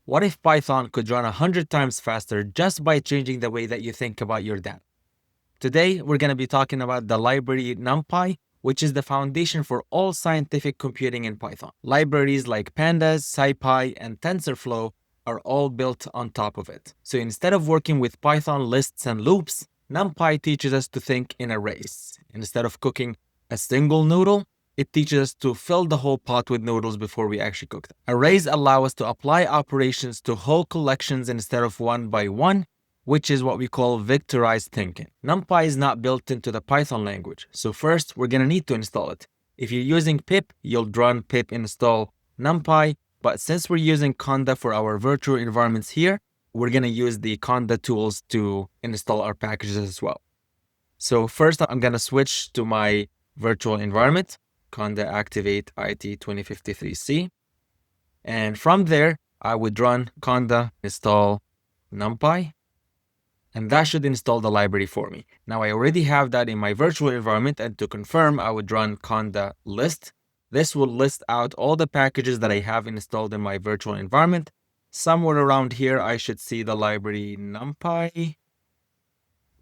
What if Python could run 100 times faster just by changing the way that you think about your data? Today, we're going to be talking about the library NumPy, which is the foundation for all scientific computing in Python. Libraries like Pandas, SciPy, and TensorFlow are all built on top of it. So instead of working with Python lists and loops, NumPy teaches us to think in arrays. Instead of cooking a single noodle, it teaches us to fill the whole pot with noodles before we actually cook them. Arrays allow us to apply operations to whole collections instead of one by one, which is what we call vectorized thinking. NumPy is not built into the Python language, so first we're going to need to install it. If you're using pip, you'll run pip install NumPy, but since we're using Conda for our virtual environments here, we're going to use the Conda tools to install our packages as well. So first I'm going to switch to my virtual environment, Conda activate IT 2053C, and from there I would run Conda install NumPy, and that should install the library for me. Now I already have that in my virtual environment, and to confirm, I would run conda list. This will list out all the packages that I have installed in my virtual environment. Somewhere around here, I should see the library NumPy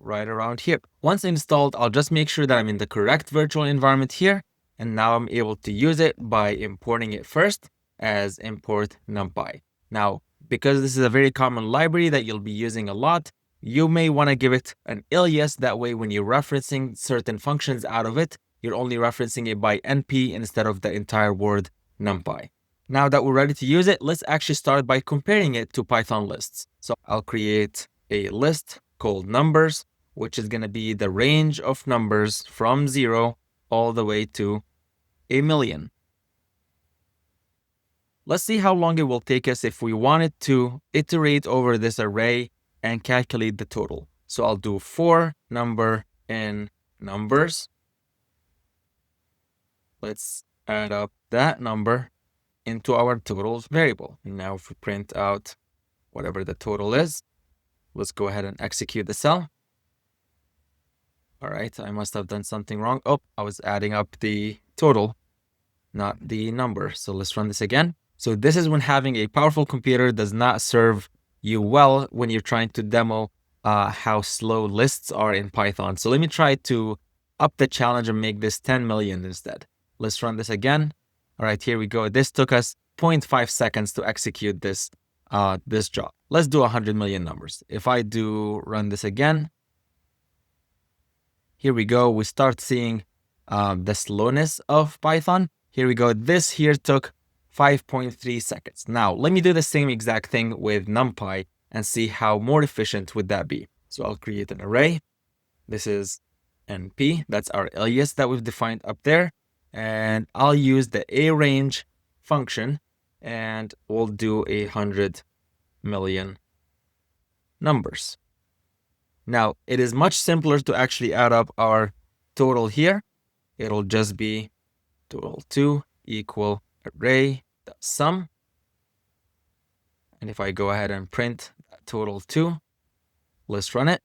right around here. Once installed, I'll just make sure that I'm in the correct virtual environment here, and now I'm able to use it by importing it first as import NumPy. Now, because this is a very common library that you'll be using a lot, you may want to give it an alias. That way, when you're referencing certain functions out of it, you're only referencing it by NP instead of the entire word NumPy. Now that we're ready to use it, let's actually start by comparing it to Python lists. So I'll create a list called numbers, which is going to be the range of numbers from 0 all the way to 1,000,000. Let's see how long it will take us if we wanted to iterate over this array and calculate the total. So I'll do for number in numbers. Let's add up that number into our totals variable. And now if we print out whatever the total is, let's go ahead and execute the cell. All right, I must have done something wrong. Oh, I was adding up the total, not the number. So let's run this again. So this is when having a powerful computer does not serve you well when you're trying to demo how slow lists are in Python. So let me try to up the challenge and make this 10 million instead. Let's run this again. All right, here we go. This took us 0.5 seconds to execute this job. Let's do 100 million numbers. If I do run this again, here we go. We start seeing the slowness of Python. Here we go. This here took 5.3 seconds. Now, let me do the same exact thing with NumPy and see how more efficient would that be. So I'll create an array. This is NP. That's our alias that we've defined up there. And I'll use the arange function, and we'll do 100 million numbers. Now, it is much simpler to actually add up our total here. It'll just be total2 equal array sum. And if I go ahead and print total2, let's run it.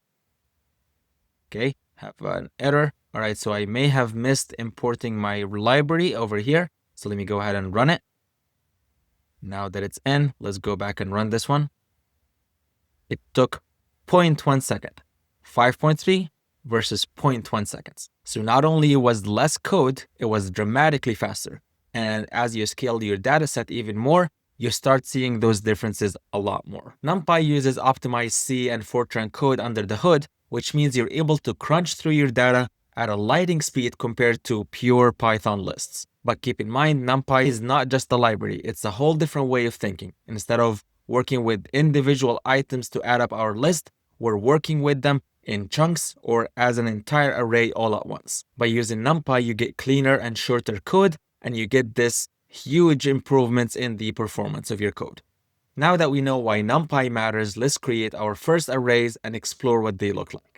Okay, have an error. All right, so I may have missed importing my library over here. So let me go ahead and run it. Now that it's in, let's go back and run this one. It took 0.1 second, 5.3 versus 0.1 seconds. So not only was less code, it was dramatically faster. And as you scale your data set even more, you start seeing those differences a lot more. NumPy uses optimized C and Fortran code under the hood, which means you're able to crunch through your data at a lightning speed compared to pure Python lists. But keep in mind, NumPy is not just a library. It's a whole different way of thinking. Instead of working with individual items to add up our list, we're working with them in chunks or as an entire array all at once. By using NumPy, you get cleaner and shorter code, and you get this huge improvements in the performance of your code. Now that we know why NumPy matters, let's create our first arrays and explore what they look like.